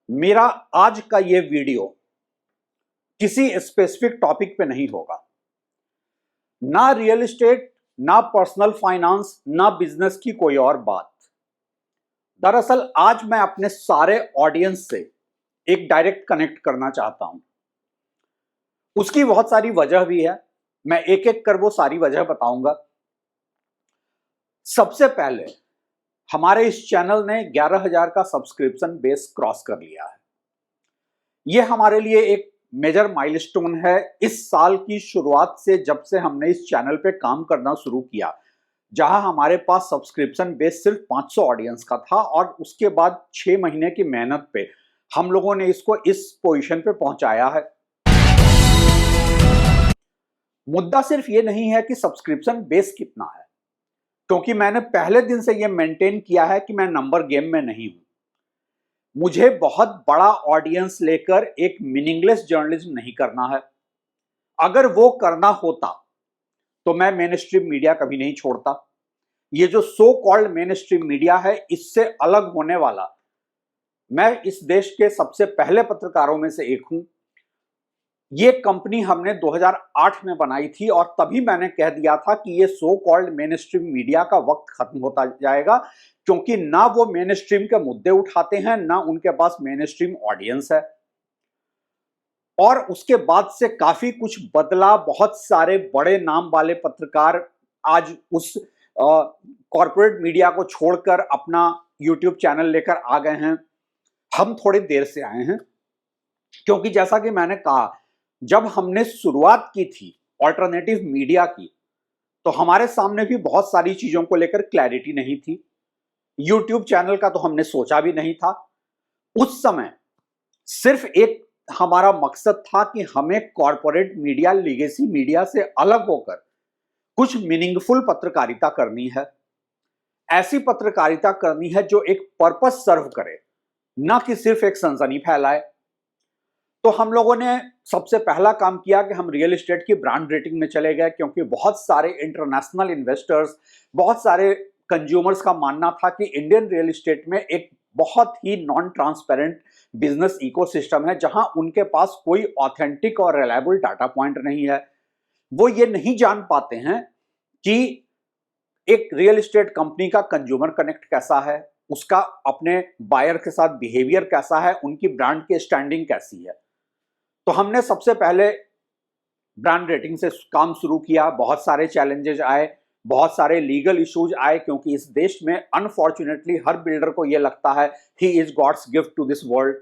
मेरा आज का ये वीडियो किसी स्पेसिफिक टॉपिक पे नहीं होगा। ना रियल एस्टेट, ना पर्सनल फाइनेंस, ना बिजनेस की कोई और बात। दरअसल आज मैं अपने सारे ऑडियंस से एक डायरेक्ट कनेक्ट करना चाहता हूं। उसकी बहुत सारी वजह भी है, मैं एक एक कर वो सारी वजह बताऊंगा। सबसे पहले हमारे इस चैनल ने 11,000 का सब्सक्रिप्शन बेस क्रॉस कर लिया है। यह हमारे लिए एक मेजर माइलस्टोन है। इस साल की शुरुआत से जब से हमने इस चैनल पे काम करना शुरू किया, जहां हमारे पास सब्सक्रिप्शन बेस सिर्फ 500 ऑडियंस का था, और उसके बाद 6 महीने की मेहनत पे हम लोगों ने इसको इस पोजीशन पे पहुंचाया है। मुद्दा सिर्फ ये नहीं है कि सब्सक्रिप्शन बेस कितना है, क्योंकि मैंने पहले दिन से ये मेंटेन किया है कि मैं नंबर गेम में नहीं हूं। मुझे बहुत बड़ा ऑडियंस लेकर एक मीनिंगलेस जर्नलिज्म नहीं करना है। अगर वो करना होता तो मैं मेन स्ट्रीम मीडिया कभी नहीं छोड़ता। ये जो so called main stream media है, इससे अलग होने वाला मैं इस देश के सबसे पहले पत्रकारों में से एक हूं। ये कंपनी हमने 2008 में बनाई थी, और तभी मैंने कह दिया था कि ये so called main stream media का वक्त खत्म होता जाएगा, क्योंकि ना वो मेन स्ट्रीम के मुद्दे उठाते हैं, ना उनके पास मेन स्ट्रीम ऑडियंस है। और उसके बाद से काफी कुछ बदला। बहुत सारे बड़े नाम वाले पत्रकार आज उस कॉर्पोरेट मीडिया को छोड़कर अपना यूट्यूब चैनल लेकर आ गए हैं। हम थोड़ी देर से आए हैं, क्योंकि जैसा कि मैंने कहा, जब हमने शुरुआत की थी ऑल्टरनेटिव मीडिया की, तो हमारे सामने भी बहुत सारी चीजों को लेकर क्लैरिटी नहीं थी। यूट्यूब चैनल का तो हमने सोचा भी नहीं था। उस समय सिर्फ एक हमारा मकसद था कि हमें कॉर्पोरेट मीडिया, लीगेसी मीडिया से अलग होकर कुछ मीनिंगफुल पत्रकारिता करनी है। ऐसी पत्रकारिता करनी है जो एक पर्पस सर्व करे, ना कि सिर्फ एक सनसनी फैलाए। तो हम लोगों ने सबसे पहला काम किया कि हम रियल एस्टेट की ब्रांड रेटिंग में चले गए, क्योंकि बहुत सारे इंटरनेशनल इन्वेस्टर्स, बहुत सारे कंज्यूमर्स का मानना था कि इंडियन रियल एस्टेट में एक बहुत ही नॉन ट्रांसपेरेंट बिजनेस इकोसिस्टम है, जहां उनके पास कोई ऑथेंटिक और रिलायबल डाटा पॉइंट नहीं है। वो ये नहीं जान पाते हैं कि एक रियल एस्टेट कंपनी का कंज्यूमर कनेक्ट कैसा है, उसका अपने बायर के साथ बिहेवियर कैसा है, उनकी ब्रांड की स्टैंडिंग कैसी है। तो हमने सबसे पहले ब्रांड रेटिंग से काम शुरू किया। बहुत सारे चैलेंजेस आए, बहुत सारे लीगल इश्यूज आए, क्योंकि इस देश में अनफॉर्चुनेटली हर बिल्डर को यह लगता है he is God's gift to this world.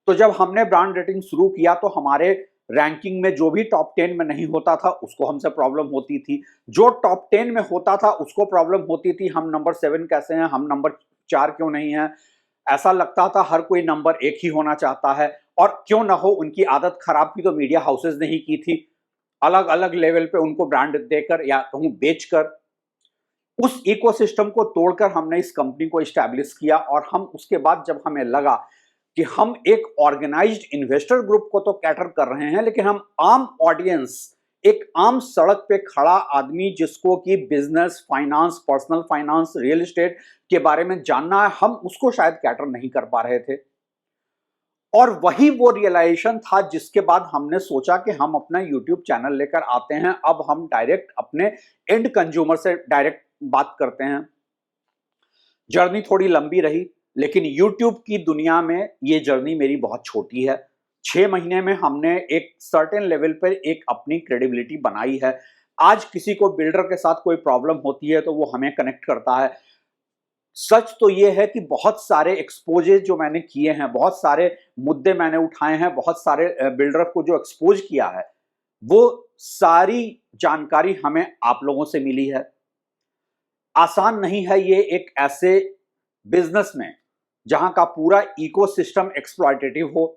तो जब हमने ब्रांड रेटिंग शुरू किया, तो हमारे रैंकिंग में जो भी टॉप 10 में नहीं होता था उसको हमसे प्रॉब्लम होती थी, जो टॉप 10 में होता था उसको प्रॉब्लम होती थी। हम नंबर 7 कैसे हैं, हम नंबर 4 क्यों नहीं हैं। ऐसा लगता था हर कोई नंबर 1 ही होना चाहता है, और क्यों ना हो, उनकी आदत खराब भी तो मीडिया हाउसेज ने ही की थी, अलग अलग लेवल पे उनको ब्रांड देकर या कहूं बेचकर। उस इकोसिस्टम को तोड़कर हमने इस कंपनी को एस्टैब्लिश किया, और हम उसके बाद जब हमें लगा कि हम एक ऑर्गेनाइज्ड इन्वेस्टर ग्रुप को तो कैटर कर रहे हैं, लेकिन हम आम ऑडियंस, एक आम सड़क पे खड़ा आदमी जिसको कि business, finance, personal finance, real estate के बारे में जानना है, हम उसको शायद कैटर नहीं कर पा रहे थे। और वही वो रियलाइजेशन था जिसके बाद हमने सोचा कि हम अपना यूट्यूब चैनल लेकर आते हैं। अब हम डायरेक्ट अपने एंड कंज्यूमर से डायरेक्ट बात करते हैं। जर्नी थोड़ी लंबी रही, लेकिन यूट्यूब की दुनिया में ये जर्नी मेरी बहुत छोटी है। 6 महीने में हमने एक सर्टेन लेवल पर एक अपनी क्रेडिबिलिटी बनाई है। आज किसी को बिल्डर के साथ कोई प्रॉब्लम होती है तो वो हमें कनेक्ट करता है। सच तो ये है कि बहुत सारे एक्सपोजेस जो मैंने किए हैं, बहुत सारे मुद्दे मैंने उठाए हैं, बहुत सारे बिल्डर को जो एक्सपोज किया है, वो सारी जानकारी हमें आप लोगों से मिली है। आसान नहीं है ये एक ऐसे बिजनेस में जहां का पूरा इकोसिस्टम एक्सप्लॉयटेटिव हो।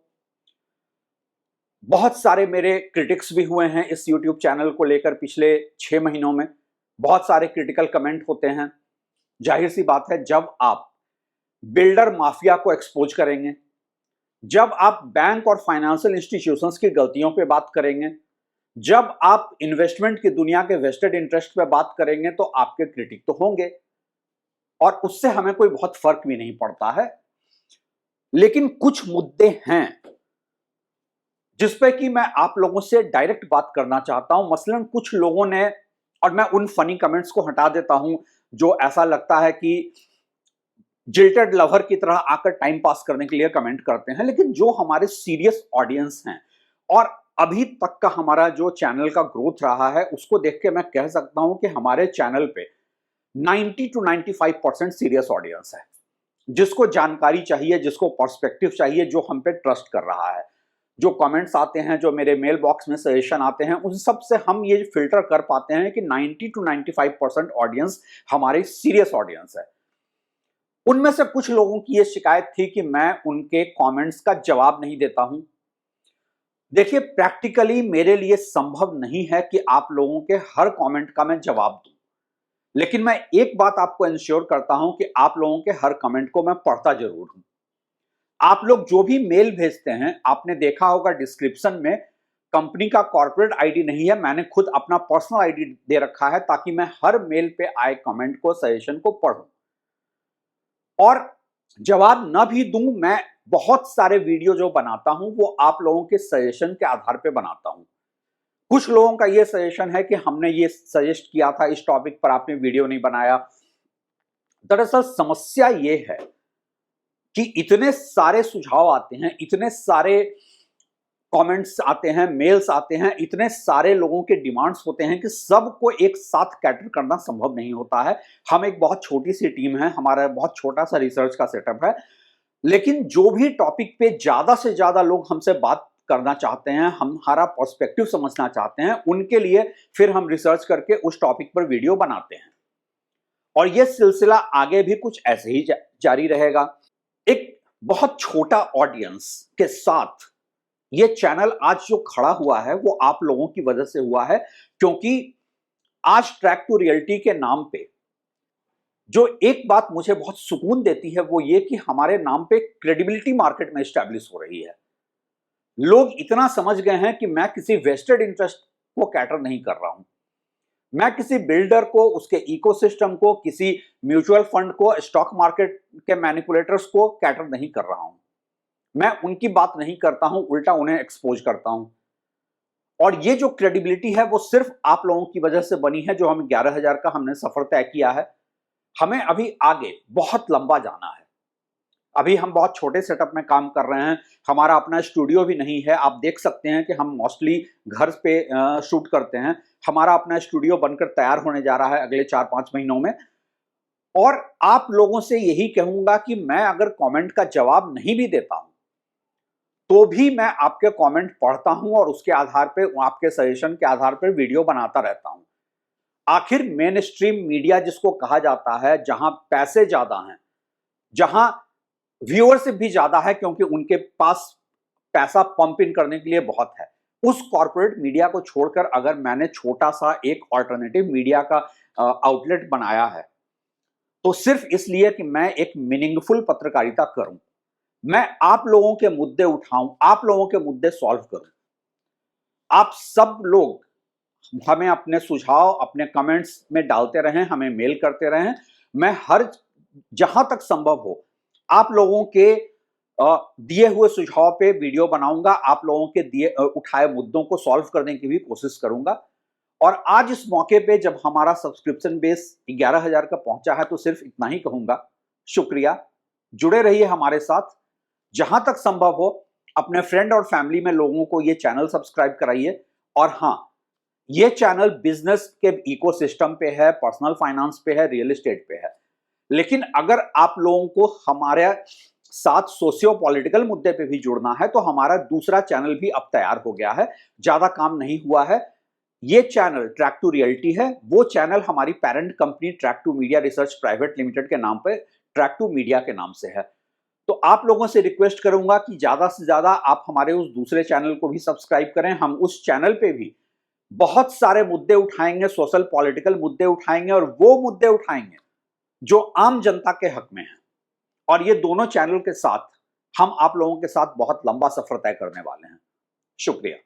बहुत सारे मेरे क्रिटिक्स भी हुए हैं इस यूट्यूब चैनल को लेकर पिछले 6 महीनों में। बहुत सारे क्रिटिकल कमेंट होते हैं। जाहिर सी बात है, जब आप बिल्डर माफिया को एक्सपोज करेंगे, जब आप बैंक और फाइनेंशियल इंस्टीट्यूशंस की गलतियों पे बात करेंगे, जब आप इन्वेस्टमेंट की दुनिया के वेस्टेड इंटरेस्ट पे बात करेंगे, तो आपके क्रिटिक तो होंगे, और उससे हमें कोई बहुत फर्क भी नहीं पड़ता है। लेकिन कुछ मुद्दे हैं जिस पे कि मैं आप लोगों से डायरेक्ट बात करना चाहता हूं। मसलन कुछ लोगों ने, और मैं उन फनी कमेंट्स को हटा देता हूं जो ऐसा लगता है कि जिल्टेड लवर की तरह आकर टाइम पास करने के लिए कमेंट करते हैं, लेकिन जो हमारे सीरियस ऑडियंस हैं और अभी तक का हमारा जो चैनल का ग्रोथ रहा है, उसको देख के मैं कह सकता हूं कि हमारे चैनल पे 90 to 95% सीरियस ऑडियंस है, जिसको जानकारी चाहिए, जिसको पर्सपेक्टिव चाहिए, जो हम पे ट्रस्ट कर रहा है। जो कमेंट्स आते हैं, जो मेरे मेल बॉक्स में सजेशन आते हैं, उन सब से हम ये फिल्टर कर पाते हैं कि 90 to 95% ऑडियंस हमारी सीरियस ऑडियंस है। उनमें से कुछ लोगों की ये शिकायत थी कि मैं उनके कमेंट्स का जवाब नहीं देता हूं। देखिए, प्रैक्टिकली मेरे लिए संभव नहीं है कि आप लोगों के हर कमेंट का मैं जवाब दूं, लेकिन मैं एक बात आपको इंश्योर करता हूं कि आप लोगों के हर कमेंट को मैं पढ़ता जरूर हूं। आप लोग जो भी मेल भेजते हैं, आपने देखा होगा डिस्क्रिप्शन में कंपनी का कॉर्पोरेट आईडी नहीं है, मैंने खुद अपना पर्सनल आईडी दे रखा है ताकि मैं हर मेल पे आए कमेंट को, सजेशन को पढूं और जवाब न भी दूं। मैं बहुत सारे वीडियो जो बनाता हूं वो आप लोगों के सजेशन के आधार पे बनाता हूं। कुछ लोगों का ये सजेशन है कि हमने ये सजेस्ट किया था इस टॉपिक पर, आपने वीडियो नहीं बनाया। दरअसल समस्या ये है कि इतने सारे सुझाव आते हैं, इतने सारे कमेंट्स आते हैं, मेल्स आते हैं, इतने सारे लोगों के डिमांड्स होते हैं कि सबको एक साथ कैटर करना संभव नहीं होता है। हम एक बहुत छोटी सी टीम है, हमारा बहुत छोटा सा रिसर्च का सेटअप है, लेकिन जो भी टॉपिक पे ज्यादा से ज्यादा लोग हमसे बात करना चाहते हैं, हमारा पर्सपेक्टिव समझना चाहते हैं, उनके लिए फिर हम रिसर्च करके उस टॉपिक पर वीडियो बनाते हैं और यह सिलसिला आगे भी कुछ ऐसे ही जारी रहेगा। एक बहुत छोटा ऑडियंस के साथ ये चैनल आज जो खड़ा हुआ है वो आप लोगों की वजह से हुआ है, क्योंकि आज ट्रैक टू रियलिटी के नाम पे जो एक बात मुझे बहुत सुकून देती है वो ये कि हमारे नाम पे क्रेडिबिलिटी मार्केट में एस्टैब्लिश हो रही है। लोग इतना समझ गए हैं कि मैं किसी वेस्टेड इंटरेस्ट को कैटर नहीं कर रहा हूं, मैं किसी बिल्डर को, उसके इकोसिस्टम को, किसी म्यूचुअल फंड को, स्टॉक मार्केट के मैनिपुलेटर्स को कैटर नहीं कर रहा हूं। मैं उनकी बात नहीं करता हूं, उल्टा उन्हें एक्सपोज करता हूं। और ये जो क्रेडिबिलिटी है वो सिर्फ आप लोगों की वजह से बनी है, जो हम 11,000 का हमने सफर तय किया है। हमें अभी आगे बहुत लंबा जाना है। अभी हम बहुत छोटे सेटअप में काम कर रहे हैं, हमारा अपना स्टूडियो भी नहीं है। आप देख सकते हैं कि हम मोस्टली घर पे शूट करते हैं। हमारा अपना स्टूडियो बनकर तैयार होने जा रहा है अगले 4-5 महीनों में। और आप लोगों से यही कहूंगा कि मैं अगर कमेंट का जवाब नहीं भी देता हूं तो भी मैं आपके कमेंट पढ़ता हूं और उसके आधार पे, आपके सजेशन के आधार पर वीडियो बनाता रहता हूं। आखिर मेन स्ट्रीम मीडिया जिसको कहा जाता है, जहां पैसे ज्यादा हैं, जहां व्यूअरशिप भी ज्यादा है क्योंकि उनके पास पैसा पंप इन करने के लिए बहुत है, उस कॉर्पोरेट मीडिया को छोड़कर अगर मैंने छोटा सा एक ऑल्टरनेटिव मीडिया का आउटलेट बनाया है तो सिर्फ इसलिए कि मैं एक मीनिंगफुल पत्रकारिता करूं, मैं आप लोगों के मुद्दे उठाऊं, आप लोगों के मुद्दे सॉल्व करूं। आप सब लोग हमें अपने सुझाव, अपने कमेंट्स में डालते रहें, हमें मेल करते रहें। मैं हर जहां तक संभव हो आप लोगों के दिए हुए सुझाव पे वीडियो बनाऊंगा, आप लोगों के दिए उठाए मुद्दों को सॉल्व करने की भी कोशिश करूंगा। और आज इस मौके पे जब हमारा सब्सक्रिप्शन बेस 11,000 का पहुंचा है तो सिर्फ इतना ही कहूंगा, शुक्रिया। जुड़े रहिए हमारे साथ, जहां तक संभव हो अपने फ्रेंड और फैमिली में लोगों को ये चैनल सब्सक्राइब कराइए। और हां, ये चैनल बिजनेस के इकोसिस्टम पे है, पर्सनल फाइनेंस पे है, रियल एस्टेट पे है, लेकिन अगर आप लोगों को हमारे साथ सोशियो पॉलिटिकल मुद्दे पे भी जुड़ना है तो हमारा दूसरा चैनल भी अब तैयार हो गया है, ज्यादा काम नहीं हुआ है। ये चैनल ट्रैक टू रियलिटी है, वो चैनल हमारी parent company Track Two Media Research Private Limited के नाम पे, ट्रैक टू मीडिया के नाम से है। तो आप लोगों से रिक्वेस्ट करूंगा कि ज्यादा से ज्यादा आप हमारे उस दूसरे चैनल को भी सब्सक्राइब करें। हम उस चैनल पे भी बहुत सारे मुद्दे उठाएंगे, सोशल पॉलिटिकल मुद्दे उठाएंगे और वो मुद्दे उठाएंगे जो आम जनता के हक में है। और ये दोनों चैनल के साथ हम आप लोगों के साथ बहुत लंबा सफर तय करने वाले हैं। शुक्रिया।